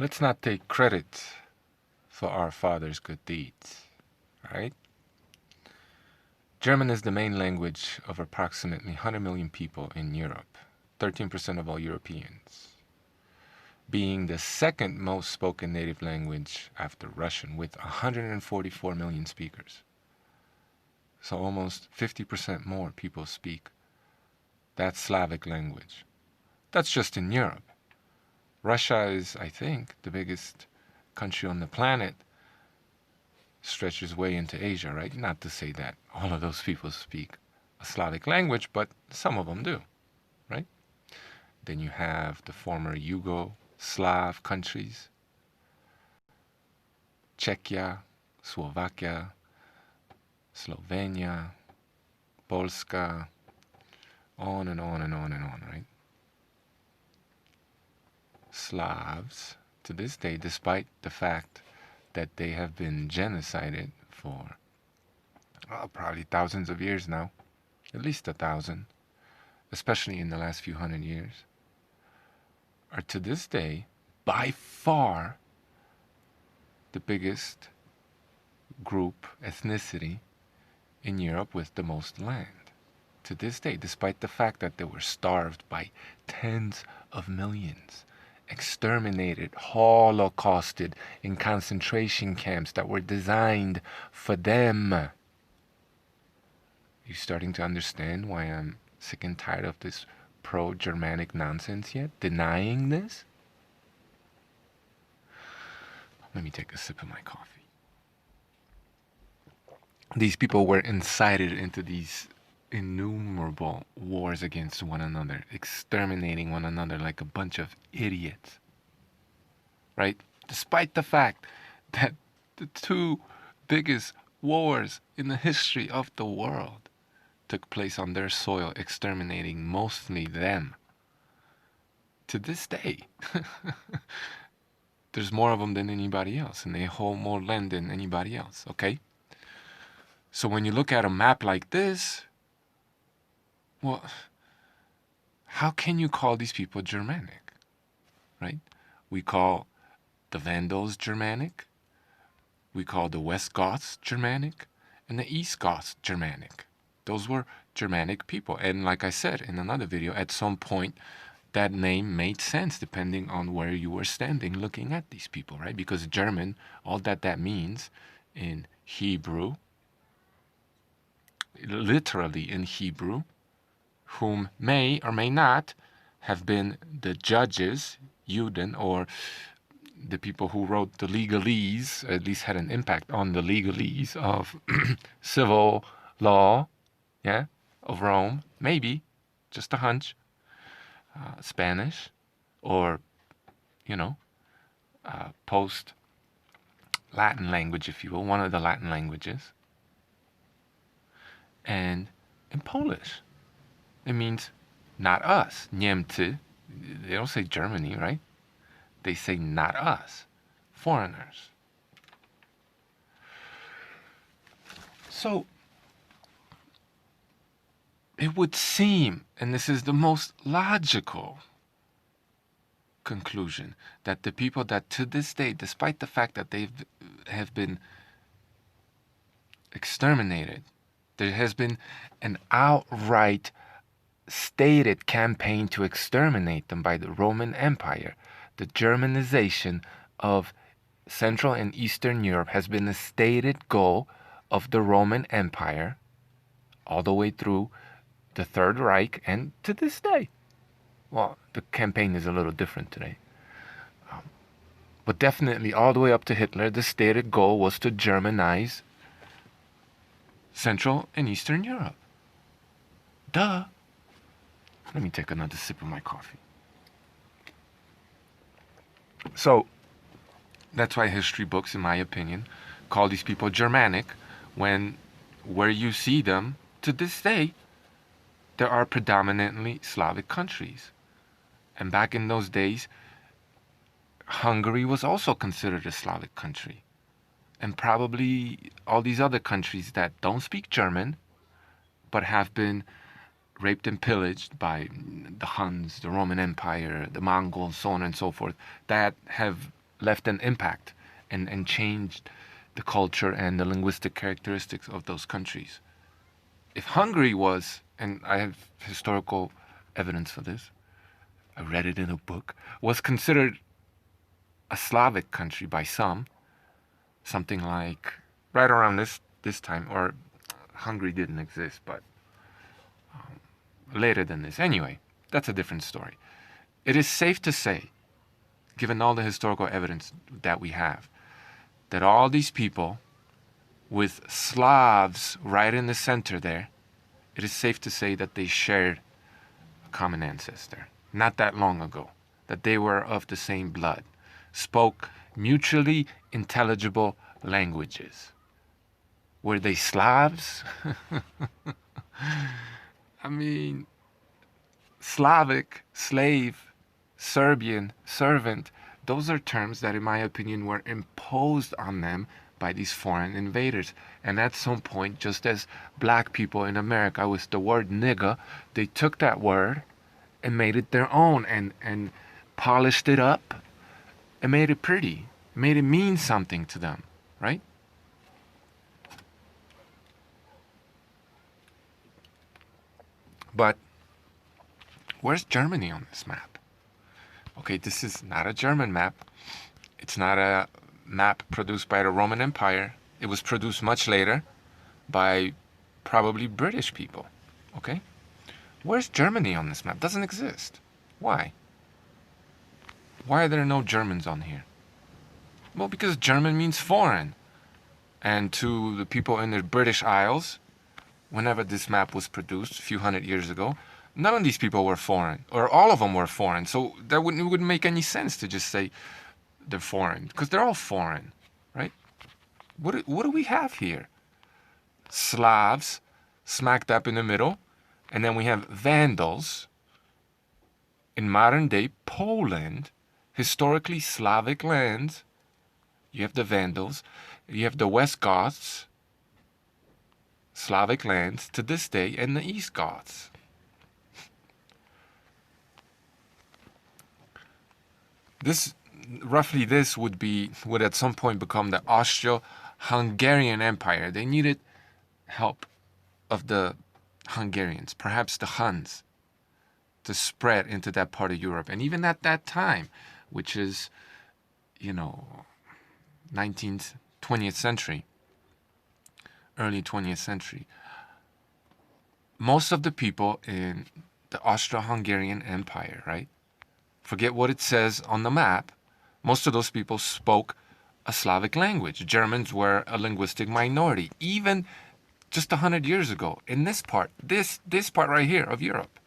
Let's not take credit for our fathers' good deeds, right? German is the main language of approximately 100 million people in Europe, 13% of all Europeans, being the second most spoken native language after Russian with 144 million speakers. So almost 50% more people speak that Slavic language. That's just in Europe. Russia is, I think, the biggest country on the planet, stretches way into Asia, right? Not to say that all of those people speak a Slavic language, but some of them do, right? Then you have the former Yugoslav countries, Czechia, Slovakia, Slovenia, Polska, on and on and on and on, right? Slavs, to this day, despite the fact that they have been genocided for probably thousands of years now, at least 1,000, especially in the last few hundred years, are to this day by far the biggest group, ethnicity in Europe with the most land. To this day, despite the fact that they were starved by tens of millions, exterminated, holocausted in concentration camps that were designed for them. You starting to understand why I'm sick and tired of this pro-Germanic nonsense yet? Denying this? Let me take a sip of my coffee. These people were incited into these innumerable wars against one another, exterminating one another like a bunch of idiots. Right? Despite the fact that the two biggest wars in the history of the world took place on their soil, exterminating mostly them. To this day, there's more of them than anybody else, and they hold more land than anybody else, okay? So when you look at a map like this, well, how can you call these people Germanic, right? We call the Vandals Germanic, we call the West Goths Germanic, and the East Goths Germanic. Those were Germanic people. And like I said in another video, at some point, that name made sense depending on where you were standing looking at these people, right? Because German, all that means in Hebrew, literally in Hebrew, whom may or may not have been the judges, Juden, or the people who wrote the legalese, at least had an impact on the legalese of civil law, yeah, of Rome, maybe, just a hunch, Spanish, or, post-Latin language, if you will, one of the Latin languages, and in Polish. It means not us, Niemcy. They don't say Germany, right? They say not us, foreigners. So it would seem, and this is the most logical conclusion, that the people that to this day, despite the fact that they have been exterminated, there has been an outright stated campaign to exterminate them by the Roman Empire. The Germanization of Central and Eastern Europe has been a stated goal of the Roman Empire all the way through the Third Reich and to this day. Well, the campaign is a little different today. But definitely all the way up to Hitler, the stated goal was to Germanize Central and Eastern Europe. Duh. Let me take another sip of my coffee. So, that's why history books, in my opinion, call these people Germanic, when where you see them to this day, there are predominantly Slavic countries. And back in those days, Hungary was also considered a Slavic country. And probably all these other countries that don't speak German, but have been raped and pillaged by the Huns, the Roman Empire, the Mongols, so on and so forth, that have left an impact and changed the culture and the linguistic characteristics of those countries. If Hungary was, and I have historical evidence for this, I read it in a book, was considered a Slavic country by some, something like right around this time, or Hungary didn't exist, but later than this. Anyway, that's a different story. It is safe to say, given all the historical evidence that we have, that all these people with Slavs right in the center there, it is safe to say that they shared a common ancestor not that long ago, that they were of the same blood, spoke mutually intelligible languages. Were they Slavs? I mean, Slavic, slave, Serbian, servant, those are terms that, in my opinion, were imposed on them by these foreign invaders. And at some point, just as black people in America with the word nigger, they took that word and made it their own and polished it up and made it pretty, made it mean something to them, right? But where's Germany on this map? Okay, this is not a German map. It's not a map produced by the Roman Empire. It was produced much later by probably British people. Okay? Where's Germany on this map? Doesn't exist. Why? Why are there no Germans on here? Well, because German means foreign. And to the people in the British Isles, whenever this map was produced a few hundred years ago, none of these people were foreign, or all of them were foreign. So that wouldn't make any sense to just say they're foreign, because they're all foreign, right? What do we have here? Slavs, smack dab in the middle, and then we have Vandals in modern day Poland, historically Slavic lands. You have the Vandals, you have the West Goths, Slavic lands to this day, and the East Goths. Roughly this would at some point become the Austro-Hungarian Empire. They needed help of the Hungarians, perhaps the Huns, to spread into that part of Europe. And even at that time, which is, 19th, 20th century, early 20th century, most of the people in the Austro-Hungarian Empire, right? Forget what it says on the map. Most of those people spoke a Slavic language. Germans were a linguistic minority, even just 100 years ago, in this part right here of Europe.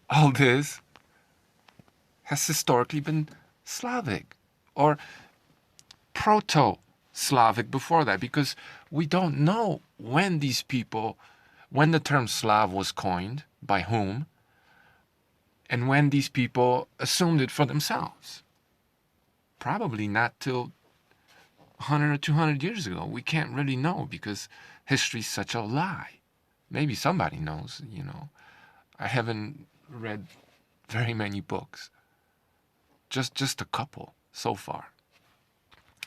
All this has historically been Slavic or Proto-Slavic before that, because we don't know when the term Slav was coined, by whom, and when these people assumed it for themselves. Probably not till 100 or 200 years ago. We can't really know, because history's such a lie. Maybe somebody knows, I haven't read very many books. Just a couple so far.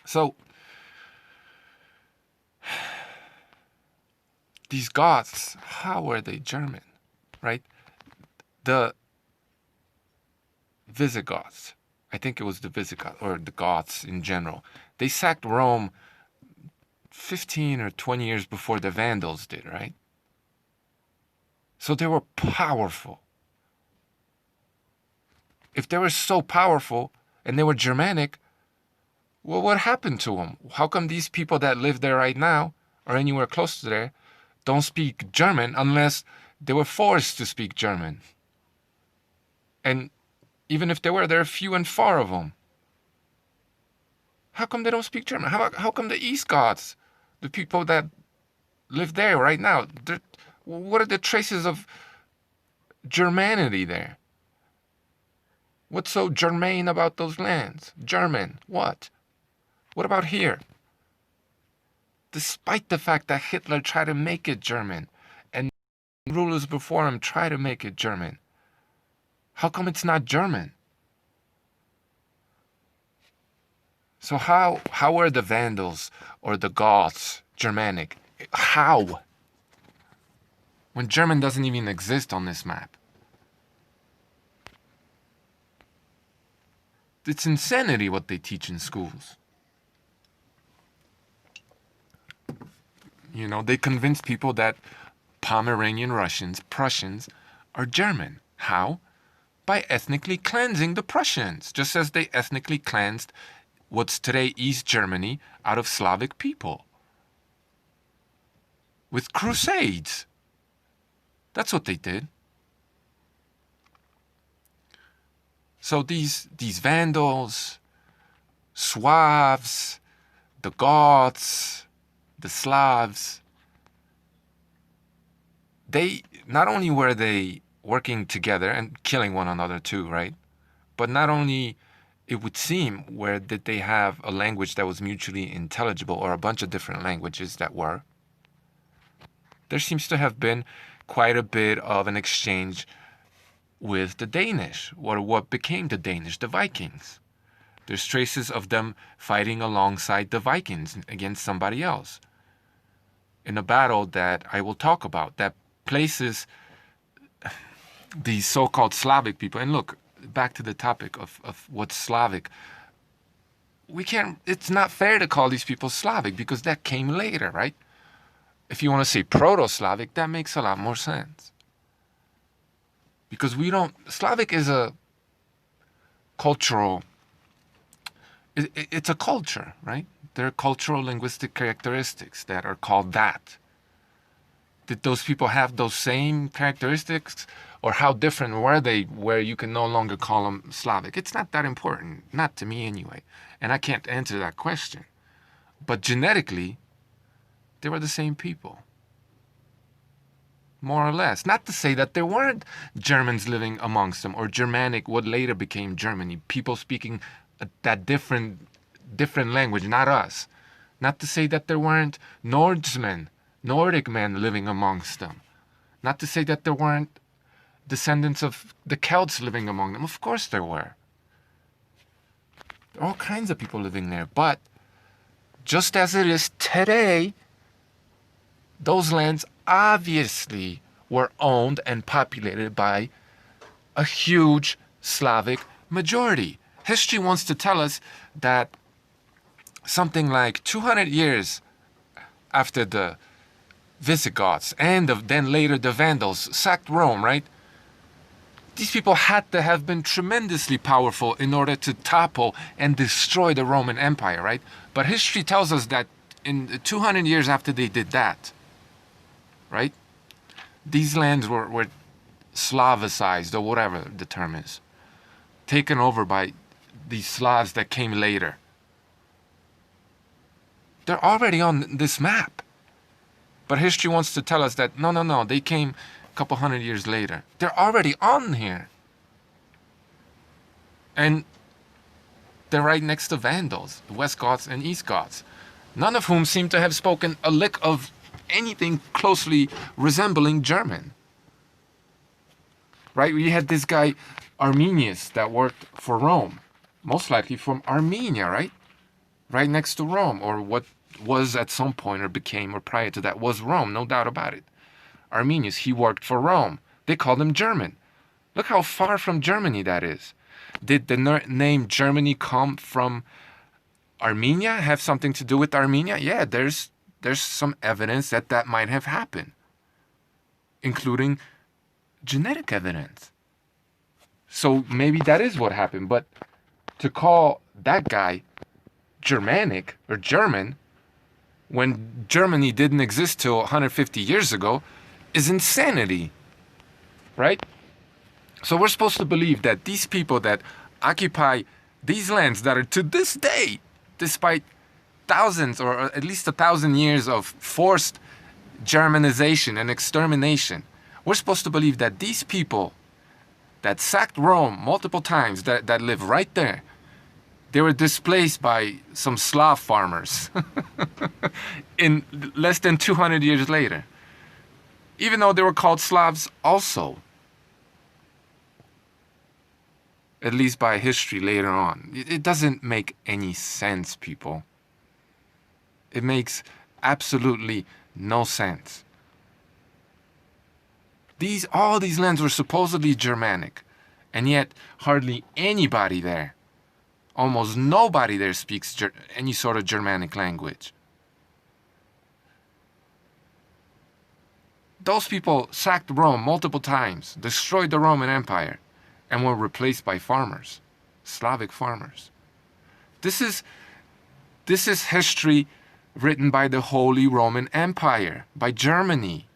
So, these Goths, how were they German, right? The Visigoths, I think it was the Visigoths, or the Goths in general, they sacked Rome 15 or 20 years before the Vandals did, right? So they were powerful. If they were so powerful and they were Germanic, well, what happened to them? How come these people that live there right now, or anywhere close to there, don't speak German unless they were forced to speak German? And even if there are few and far of them. How come they don't speak German? How come the East Goths, the people that live there right now, what are the traces of Germanity there? What's so German about those lands? German, what? What about here? Despite the fact that Hitler tried to make it German, and rulers before him tried to make it German, how come it's not German? So how were the Vandals or the Goths Germanic? How? When German doesn't even exist on this map. It's insanity what they teach in schools. You know, they convince people that Pomeranian Russians, Prussians, are German. How? By ethnically cleansing the Prussians, just as they ethnically cleansed what's today East Germany out of Slavic people. With crusades. That's what they did. So these Vandals, Slavs, the Goths, the Slavs, they not only were they working together and killing one another too, right? But not only, it would seem, where did they have a language that was mutually intelligible, or a bunch of different languages that were. There seems to have been quite a bit of an exchange with the Danish, or what became the Danish, the Vikings. There's traces of them fighting alongside the Vikings against somebody else in a battle that I will talk about, that places these so-called Slavic people. And look, back to the topic of what's Slavic. It's not fair to call these people Slavic, because that came later, right? If you want to say Proto-Slavic, that makes a lot more sense. Because Slavic is a cultural, it's a culture, right? There are cultural linguistic characteristics that are called that. Did those people have those same characteristics? Or how different were they where you can no longer call them Slavic? It's not that important, not to me anyway. And I can't answer that question. But genetically, they were the same people. More or less. Not to say that there weren't Germans living amongst them, or Germanic, what later became Germany, people speaking that different language, not us. Not to say that there weren't Nordsmen, Nordic men living amongst them. Not to say that there weren't descendants of the Celts living among them. Of course there were. There are all kinds of people living there. But just as it is today, those lands obviously were owned and populated by a huge Slavic majority. History wants to tell us that something like 200 years after the Visigoths and then later the Vandals sacked Rome, right? These people had to have been tremendously powerful in order to topple and destroy the Roman Empire, right? But history tells us that in 200 years after they did that, right, these lands were Slavicized, or whatever the term is, taken over by these Slavs that came later. They're already on this map. But history wants to tell us that no, they came a couple hundred years later. They're already on here. And they're right next to Vandals, West Goths and East Goths, none of whom seem to have spoken a lick of anything closely resembling German. Right? We had this guy, Arminius, that worked for Rome. Most likely from Armenia, right? Right next to Rome, or what was at some point, or became, or prior to that, was Rome, no doubt about it. Arminius, he worked for Rome. They called him German. Look how far from Germany that is. Did the name Germany come from Armenia? Have something to do with Armenia? Yeah, there's some evidence that might have happened, including genetic evidence. So maybe that is what happened. But to call that guy Germanic or German when Germany didn't exist till 150 years ago is insanity, right? So we're supposed to believe that these people that occupy these lands that are to this day, despite thousands or at least 1,000 years of forced Germanization and extermination, we're supposed to believe that these people that sacked Rome multiple times, that live right there, they were displaced by some Slav farmers in less than 200 years later. Even though they were called Slavs also. at least by history later on. It doesn't make any sense, people. It makes absolutely no sense. All these lands were supposedly Germanic, and yet hardly anybody there, almost nobody there speaks any sort of Germanic language. Those people sacked Rome multiple times, destroyed the Roman Empire, and were replaced by farmers, Slavic farmers. This is history written by the Holy Roman Empire, by Germany,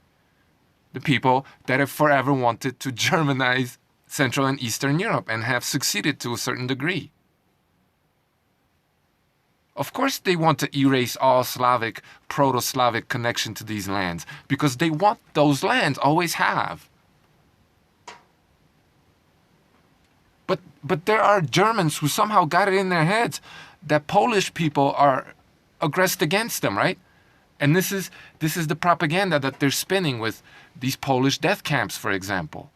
the people that have forever wanted to Germanize Central and Eastern Europe and have succeeded to a certain degree. Of course they want to erase all Slavic, Proto-Slavic connection to these lands, because they want those lands, always have. But there are Germans who somehow got it in their heads that Polish people are aggressed against them, right? And this is the propaganda that they're spinning with these Polish death camps, for example.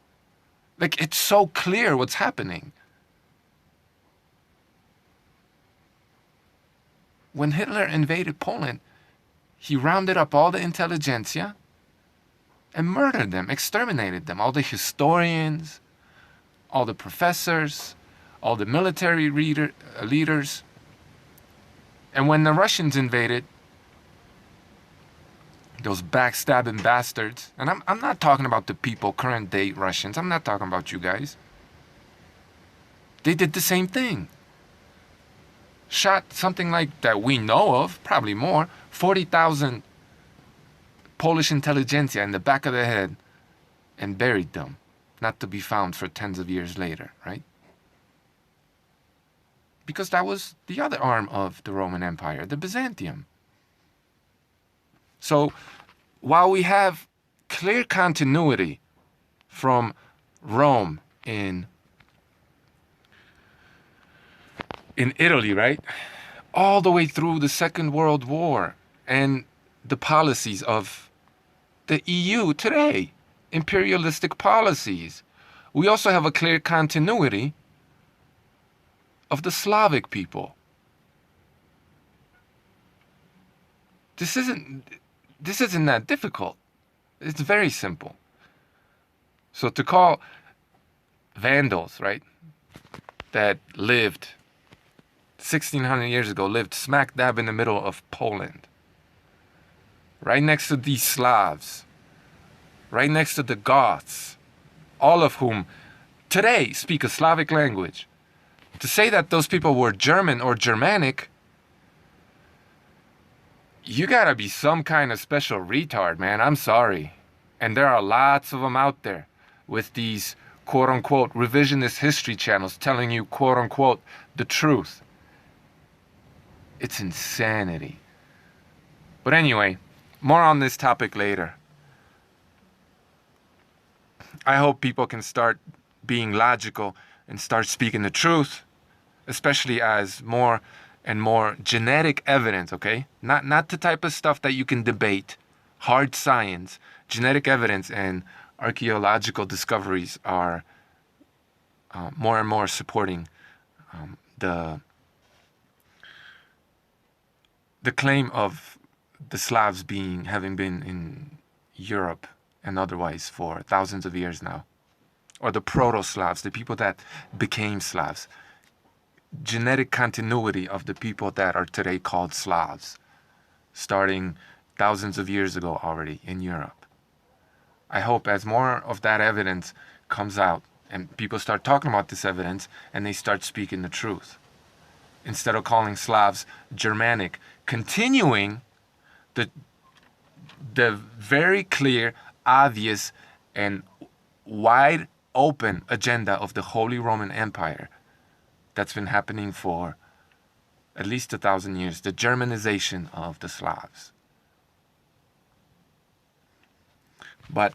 Like, it's so clear what's happening. When Hitler invaded Poland, he rounded up all the intelligentsia and murdered them, exterminated them, all the historians, all the professors, all the military leaders. And when the Russians invaded, those backstabbing bastards, and I'm not talking about the people, current day Russians, I'm not talking about you guys. They did the same thing. Shot something like, that we know of, probably more, 40,000 Polish intelligentsia in the back of the head and buried them, not to be found for tens of years later, right? Because that was the other arm of the Roman Empire, the Byzantium. So while we have clear continuity from Rome in Italy, right? All the way through the Second World War and the policies of the EU today, imperialistic policies. We also have a clear continuity of the Slavic people. This isn't that difficult. It's very simple. So to call Vandals, right, that lived 1600 years ago, lived smack dab in the middle of Poland, right next to these Slavs, right next to the Goths, all of whom today speak a Slavic language. To say that those people were German or Germanic, you gotta be some kind of special retard, man. I'm sorry. And there are lots of them out there with these quote-unquote revisionist history channels telling you quote-unquote the truth. It's insanity. But anyway, more on this topic later. I hope people can start being logical and start speaking the truth, especially as more and more genetic evidence, okay? Not the type of stuff that you can debate, hard science. Genetic evidence and archaeological discoveries are more and more supporting the claim of the Slavs having been in Europe and otherwise for thousands of years now, or the proto-Slavs, the people that became Slavs. Genetic continuity of the people that are today called Slavs, starting thousands of years ago already in Europe. I hope as more of that evidence comes out and people start talking about this evidence and they start speaking the truth, instead of calling Slavs Germanic, continuing the very clear, obvious, and wide open agenda of the Holy Roman Empire that's been happening for at least 1,000 years, the Germanization of the Slavs. But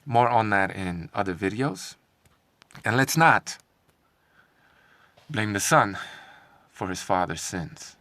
more on that in other videos. And let's not blame the son for his father's sins.